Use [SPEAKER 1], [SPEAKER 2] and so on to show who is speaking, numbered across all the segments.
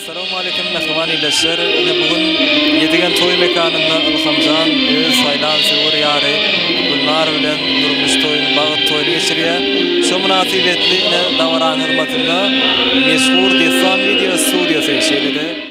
[SPEAKER 1] Assalamu alaikum mehmaniyleşler. Bugün Yedigen toy mekanında Alhamzan, Saylan Sevur Yari, Gülnar bilen durmuş toyun, bağıt toyunu geçiriyor. Şu münasibetli davaran hürmetinde meşhur desan video stüdyosu eşliğinde.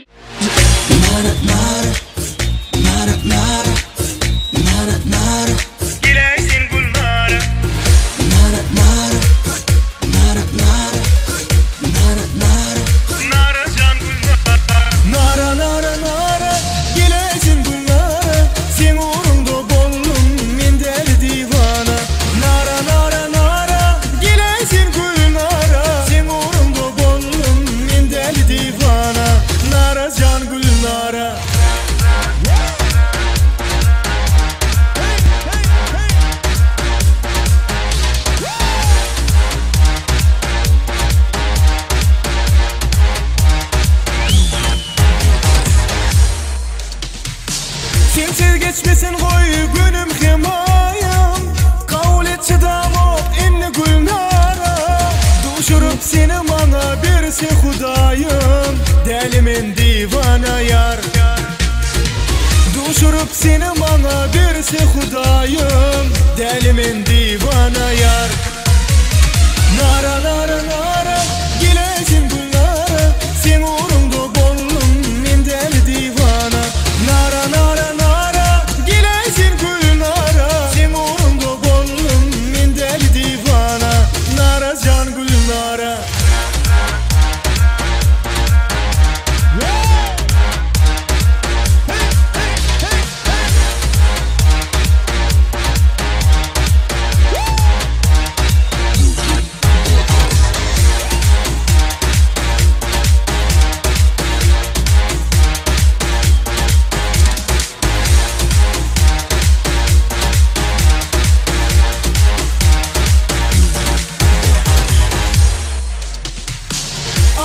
[SPEAKER 2] Sensiz geçmesin koy günüm himayım. Kavul et çıdamıp inni Gülnara. Duşurup seni bana birisi Hudayım. Delimin divana yar. Duşurup seni bana birisi Hudayım. Delimin divana yar. Nara nara nara gilesin Gülnara. Sen uğrumda bollum min deli divana. Nara nara nara gilesin Gülnara. Sen uğrumda bollum min deli divana. Nara can Gülnara.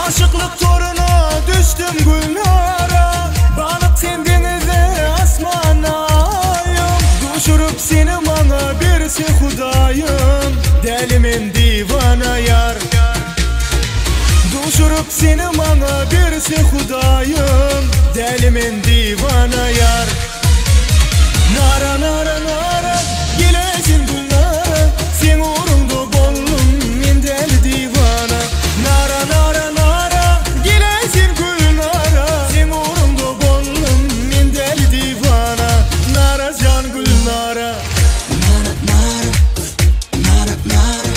[SPEAKER 2] Aşıklık toruna düştüm Gülnara. Balık sen denize asmanayım. Duşurup seni bana birisi Hudayım. Delimin divana yar. Duşurup seni bana birisi Hudayım. Delimin divana yar. Nara nara nara gilesin Gülnara. Sen uğrumda bollum min deli divana. Nara nara nara gilesin Gülnara. Sen uğrumda bollum min deli divana. Nara can Gülnara. Nara nara nara nara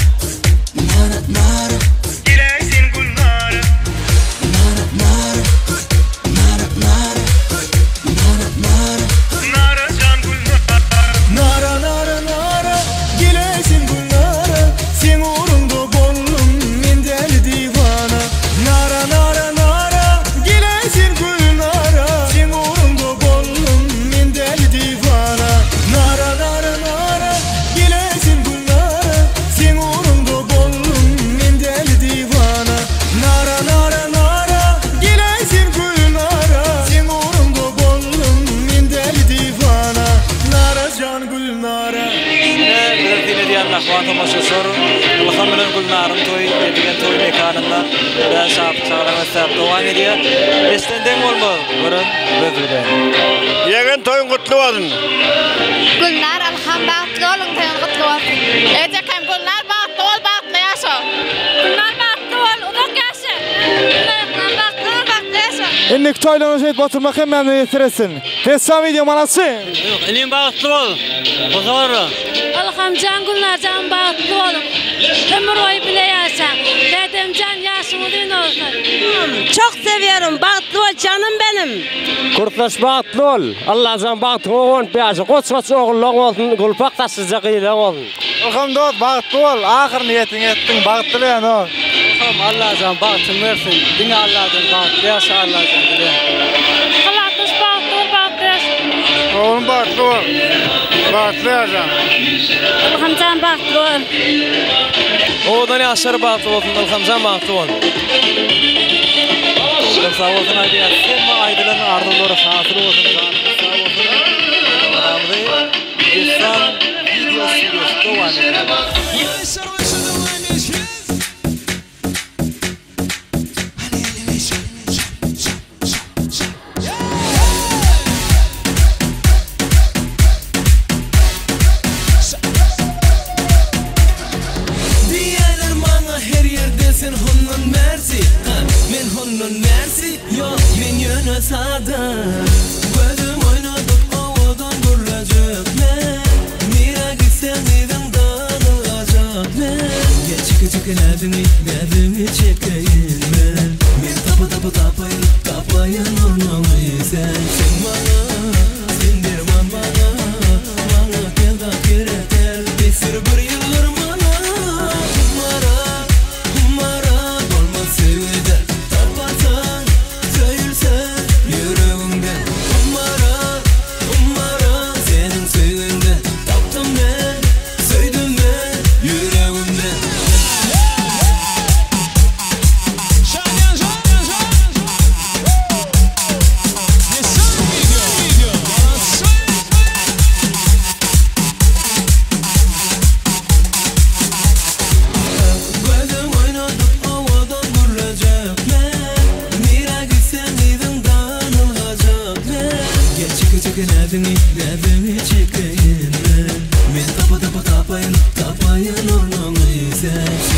[SPEAKER 2] nara nara gilesin Gülnara. Nara nara nara nara nara nara nara can Gülnara. Nara nara nara gilesin Gülnara. Sen uğrumda bollum min deli divana. Nara nara nara gilesin Gülnara. Sen uğrumda bollum min deli divana. Nara nara nara gilesin Gülnara. Sen uğrumda bollum min deli divana. Nara nara nara gilesin Gülnara. Sen uğrumda bollum min deli divana. Nara can Gülnara.
[SPEAKER 1] Yine diyen lahvatı maşasır. Alhamdülillah Gülnar'ın toyu, Yedigen toy mekanında ben şarkılarına sahip devam ediyor. Estenden olmalı. Buyurun, özürden.
[SPEAKER 3] Yegen toyun kutlu olsun.
[SPEAKER 4] Gülnar alhamdülillah olun toyun kutlu olsun. Ecekem Gülnar baktı ol baktı yaşa. Gülnar baktı ol uzak yaşa. Gülnar baktı yaşa.
[SPEAKER 2] Ennek toylarını şehit batırmak hem memnuniyetiresin. Ressam video manası.
[SPEAKER 5] Yok, elim baktı ol. Bozarı.
[SPEAKER 6] Alhamcan Gülnar can baktı olun. Ömür boyu bile yaşa. Dedem can yaşımı dün olsun.
[SPEAKER 7] Çok seviyorum. Bahtlı ol canım benim.
[SPEAKER 5] Kurtlaş baktı ol. Allah can baktı ol. Beyazı koç oğulluğun olsun. Gülpak da size kıyılan olsun.
[SPEAKER 3] Alhamdülillah baktı ol. Ahir niyetin ettin baktı lan o.
[SPEAKER 5] Allah can baktı versin. Dine Allah'tan baktı yaşa Allah can dile.
[SPEAKER 6] Kılatıs baktı ol baktı yaşa.
[SPEAKER 3] Oğlum baktı ol. Baktı yaşa.
[SPEAKER 6] Alhamcan baktı ol.
[SPEAKER 1] Oğudan yaşar baktı olsun, Alhamzan baktı olsun. Sağ olsun Aydın. Sen Aydın'ın ardılları hatırı olsun. Sağ olsun. Ramazan desan video stüdyosu devam ediyor.
[SPEAKER 8] sen honnon mersi men honnon mersi yok men yöne sada gözüm oynadık havadan duracak mira gitsem evimden alacak Gedimi çekeyim men tapayın honnon sen sen derman bana gel da kereter besir bir yıllar Gedimi çekeyim men tapayın honnon sen